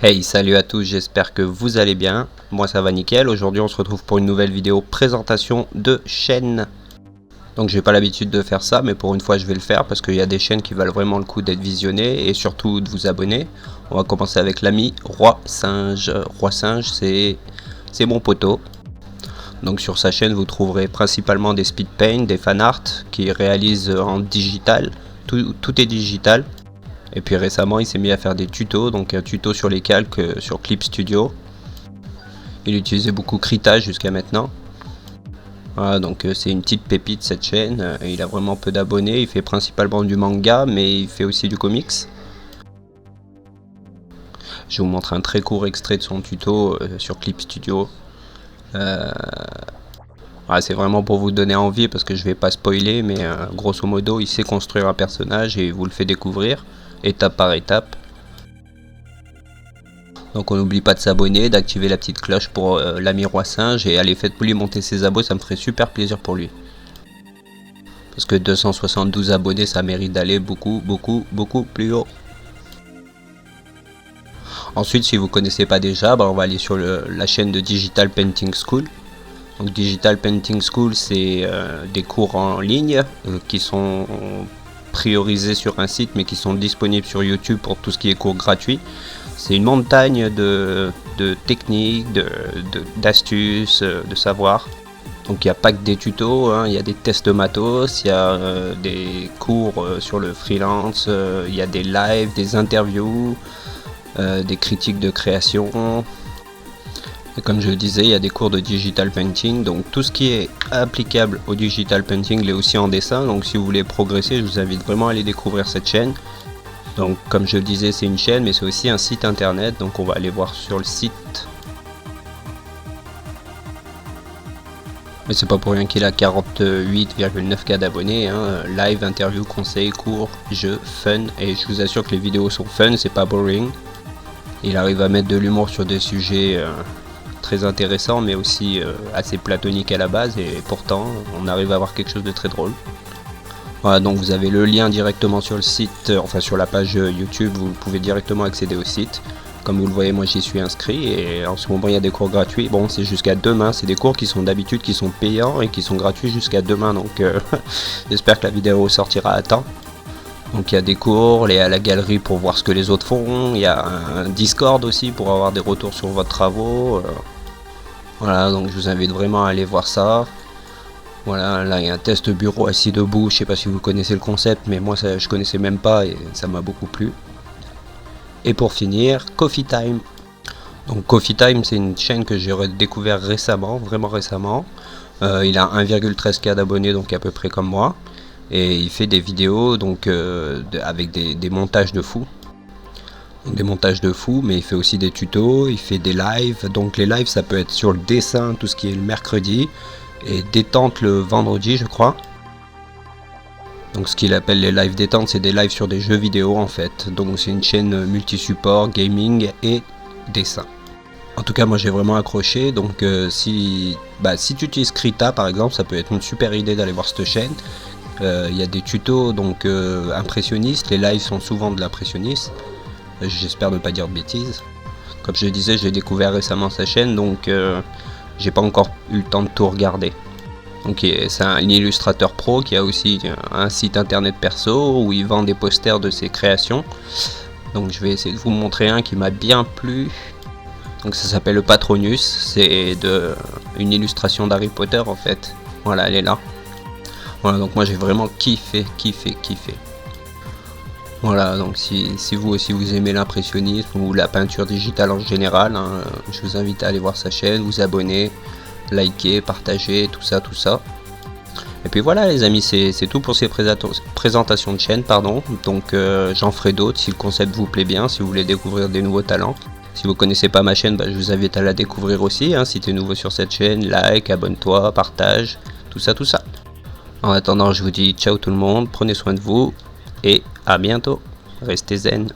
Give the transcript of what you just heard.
Hey, salut à tous, j'espère que vous allez bien. Moi ça va nickel. Aujourd'hui on se retrouve pour une nouvelle vidéo présentation de chaîne. Donc j'ai pas l'habitude de faire ça, mais pour une fois je vais le faire parce qu'il y a des chaînes qui valent vraiment le coup d'être visionnées et surtout de vous abonner. On va commencer avec l'ami Roi Singe. Roi Singe, c'est mon poteau. Donc sur sa chaîne vous trouverez principalement des speed paint, des fan art qui réalise en digital. Tout est digital. Et puis récemment il s'est mis à faire des tutos, donc un tuto sur les calques sur Clip Studio. Il utilisait beaucoup Krita jusqu'à maintenant. Voilà, donc c'est une petite pépite cette chaîne. Il a vraiment peu d'abonnés, il fait principalement du manga mais il fait aussi du comics. Je vous montre un très court extrait de son tuto sur Clip Studio. C'est vraiment pour vous donner envie parce que je vais pas spoiler, mais grosso modo il sait construire un personnage et il vous le fait découvrir étape par étape. Donc on n'oublie pas de s'abonner, d'activer la petite cloche pour l'ami Roi Singe et allez faites-lui monter ses abos, ça me ferait super plaisir pour lui. Parce que 272 abonnés ça mérite d'aller beaucoup plus haut. Ensuite si vous connaissez pas déjà, on va aller sur la chaîne de Digital Painting School. Donc Digital Painting School c'est des cours en ligne qui sont priorisés sur un site mais qui sont disponibles sur YouTube pour tout ce qui est cours gratuits. C'est une montagne de techniques, d'astuces, de savoir. Donc il n'y a pas que des tutos, il y a des tests de matos, il y a des cours sur le freelance, il y a des lives, des interviews, des critiques de création. Et comme je le disais, il y a des cours de digital painting, donc tout ce qui est applicable au digital painting l'est aussi en dessin. Donc si vous voulez progresser, je vous invite vraiment à aller découvrir cette chaîne. Donc comme je le disais, c'est une chaîne mais c'est aussi un site internet, donc on va aller voir sur le site. Mais c'est pas pour rien qu'il a 48,9K d'abonnés, live, interview, conseils, cours, jeux, fun, et je vous assure que les vidéos sont fun, c'est pas boring. Il arrive à mettre de l'humour sur des sujets très intéressants mais aussi assez platoniques à la base, et pourtant on arrive à avoir quelque chose de très drôle. Voilà, donc vous avez le lien directement sur le site, enfin sur la page YouTube, vous pouvez directement accéder au site. Comme vous le voyez, moi j'y suis inscrit et en ce moment il y a des cours gratuits. Bon, c'est jusqu'à demain, c'est des cours qui sont d'habitude qui sont payants et qui sont gratuits jusqu'à demain, donc j'espère que la vidéo sortira à temps. Donc il y a des cours, il y a la galerie pour voir ce que les autres font, il y a un Discord aussi pour avoir des retours sur vos travaux. Voilà, donc je vous invite vraiment à aller voir ça. Voilà, là il y a un test bureau assis debout, je sais pas si vous connaissez le concept, mais moi ça, je connaissais même pas et ça m'a beaucoup plu. Et pour finir, Coffee Time. Donc Coffee Time c'est une chaîne que j'ai découvert récemment, vraiment récemment. Il a 1,13K d'abonnés, donc à peu près comme moi. Et il fait des vidéos donc avec des montages de fou. Des montages de fou, mais il fait aussi des tutos, il fait des lives. Donc les lives ça peut être sur le dessin, tout ce qui est le mercredi. Et détente le vendredi je crois. Donc ce qu'il appelle les lives détente, c'est des lives sur des jeux vidéo en fait. Donc c'est une chaîne multi-support, gaming et dessin. En tout cas moi j'ai vraiment accroché, donc si tu utilises Krita par exemple, ça peut être une super idée d'aller voir cette chaîne. Il y a des tutos donc impressionnistes, les lives sont souvent de l'impressionniste. J'espère ne pas dire de bêtises. Comme je le disais, j'ai découvert récemment sa chaîne, donc j'ai pas encore eu le temps de tout regarder. Donc c'est un illustrateur pro qui a aussi un site internet perso où il vend des posters de ses créations. Donc je vais essayer de vous montrer un qui m'a bien plu. Donc ça s'appelle le Patronus, c'est une illustration d'Harry Potter en fait. Voilà, elle est là. Voilà, donc moi j'ai vraiment kiffé. Voilà, donc si vous aussi vous aimez l'impressionnisme ou la peinture digitale en général, je vous invite à aller voir sa chaîne, vous abonner, liker, partager, tout ça. Et puis voilà les amis, c'est tout pour ces présentations de chaîne, pardon. Donc j'en ferai d'autres si le concept vous plaît bien, si vous voulez découvrir des nouveaux talents. Si vous connaissez pas ma chaîne, je vous invite à la découvrir aussi, si tu es nouveau sur cette chaîne, like, abonne-toi, partage, tout ça. En attendant, je vous dis ciao tout le monde, prenez soin de vous et à bientôt, restez zen.